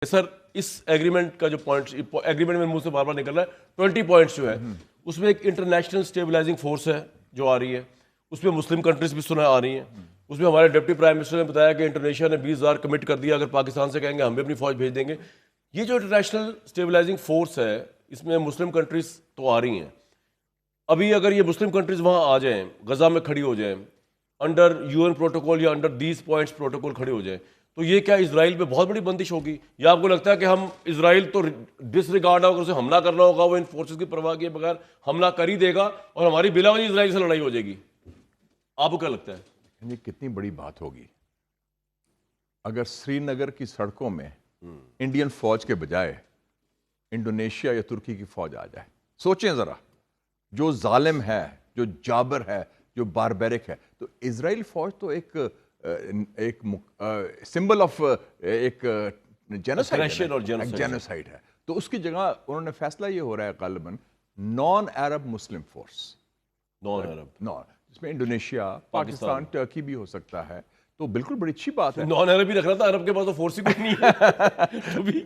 سر اس agreement کا جو point agreement میں منہ سے بار بار نکل رہا ہے 20 پوائنٹس جو ہے اس میں ایک انٹرنیشنل اسٹیبلائزنگ فورس ہے جو آ رہی ہے، اس میں مسلم کنٹریز بھی سنا آ رہی ہیں، اس میں ہمارے ڈپٹی پرائم منسٹر نے بتایا کہ انڈونیشیا نے 20,000 کمٹ کر دیا، اگر پاکستان سے کہیں گے ہم بھی اپنی فوج بھیج دیں گے۔ یہ جو انٹرنیشنل اسٹیبلائزنگ فورس ہے اس میں مسلم کنٹریز تو آ رہی ہیں، ابھی اگر یہ مسلم کنٹریز وہاں آ جائیں، غزہ میں کھڑی ہو جائیں، انڈر UN پروٹوکول یا انڈر دیز پوائنٹس پروٹوکول کھڑے ہو جائیں، تو یہ کیا اسرائیل پہ بہت بڑی بندش ہوگی؟ یا آپ کو لگتا ہے کہ ہم اسرائیل تو ڈس ریگارڈ ہوگا، اسے حملہ کرنا ہوگا، وہ ان فورسز کی پرواہ کیے بغیر حملہ کر ہی دے گا اور ہماری بلا وجہ اسرائیل سے لڑائی ہو جائے گی؟ آپ کو کیا لگتا ہے یہ کتنی بڑی بات ہوگی اگر سری نگر کی سڑکوں میں انڈین فوج کے بجائے انڈونیشیا یا ترکی کی فوج آ جائے؟ سوچیں ذرا، جو ظالم ہے، جو جابر ہے، جو باربیرک ہے، تو اسرائیل فوج تو ایک سمبل آف ایک جینوسائیڈ ہے، تو اس کی جگہ انہوں نے فیصلہ یہ ہو رہا ہے غالباً نان عرب مسلم فورس، جس میں انڈونیشیا، پاکستان، ٹرکی بھی ہو سکتا ہے، تو بالکل بڑی اچھی بات ہے۔ نان عرب ہی رکھنا تھا، عرب کے پاس تو فورس ہی کوئی نہیں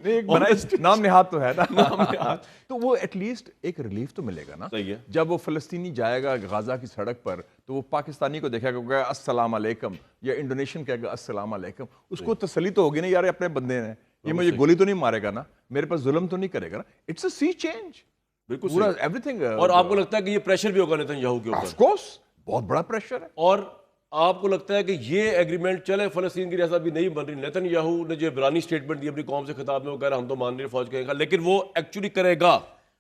ہے، نام نہاد تو ہے نا، تو وہ ایٹ لیسٹ ایک ریلیف تو ملے گا نا۔ جب وہ فلسطینی جائے گا غازہ کی سڑک پر تو وہ پاکستانی کو دیکھے گا السلام علیکم، یا انڈونیشین کہے گا السلام علیکم، اس کو تسلی تو ہوگی نا، یار اپنے بندے ہیں، یہ مجھے گولی تو نہیں مارے گا نا، میرے پاس ظلم تو نہیں کرے گا نا۔ اٹس اے سی چینج، بالکل پورا ایوری تھنگ۔ اور آپ کو لگتا ہے کہ یہ پریشر بھی ہوگا نیتن یاہو کے اوپر؟ آف کورس بہت بڑا پریشر ہے۔ اور آپ کو لگتا ہے کہ یہ ایگریمنٹ چلے، فلسطین کی ریاست بھی نہیں بن رہی، نیتن یاہو نے جو عبرانی اسٹیٹمنٹ دی اپنی قوم سے خطاب میں، وہ کہہ رہا ہم تو مان رہے فوج کرے گا، لیکن وہ ایکچولی کرے گا،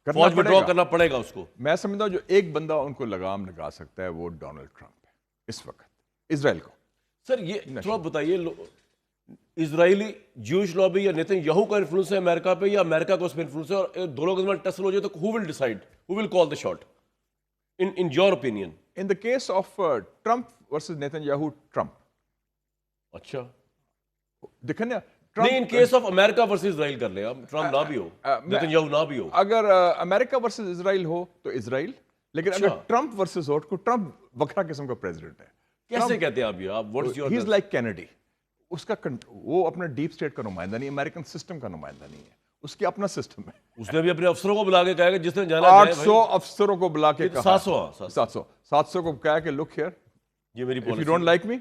فوج وڈرا کرنا پڑے گا اس کو۔ میں سمجھتا ہوں جو ایک بندہ ان کو لگام لگا سکتا ہے وہ ڈونلڈ ٹرمپ ہے اس وقت اسرائیل کو۔ سر یہ تھوڑا بتائیے، اسرائیلی جوش لابی یا نیتن یاہو کا انفلوئنس ہے امریکہ پہ، یا امریکہ کا اس پہ انفلوئنس ہے؟ اور دونوں کے درمیان ٹسل ہو جائے تو who will decide, who will call the shot in your opinion? In the case of Trump versus Netanyahu, Trump. اچھا دیکھیں نا، نہیں، in case of America versus Israel کر لیں، ٹرمپ نہ بھی ہو، نیتن یاہو نہ بھی ہو۔ اگر امریکہ ورسز اسرائیل ہو تو اسرائیل، لیکن اگر ٹرمپ ورسز ہو تو ٹرمپ وکھرا قسم کا پریزیڈنٹ ہے۔ کیسے کہتے ہیں آپ یہ؟ آپ what's your? He is like Kennedy, اس کا وہ اپنا ڈیپ اسٹیٹ کا نمائندہ نہیں، امریکن سسٹم کا نمائندہ نہیں ہے، اس کی اپنا سسٹم ہے۔ اس نے بھی اپنے افسروں کو بلا کے کہا کہ جس نے جانا 800 افسروں کو بلا کے کہا، 700 کو کہا کہ لک ہیئر، یہ میری if you don't like me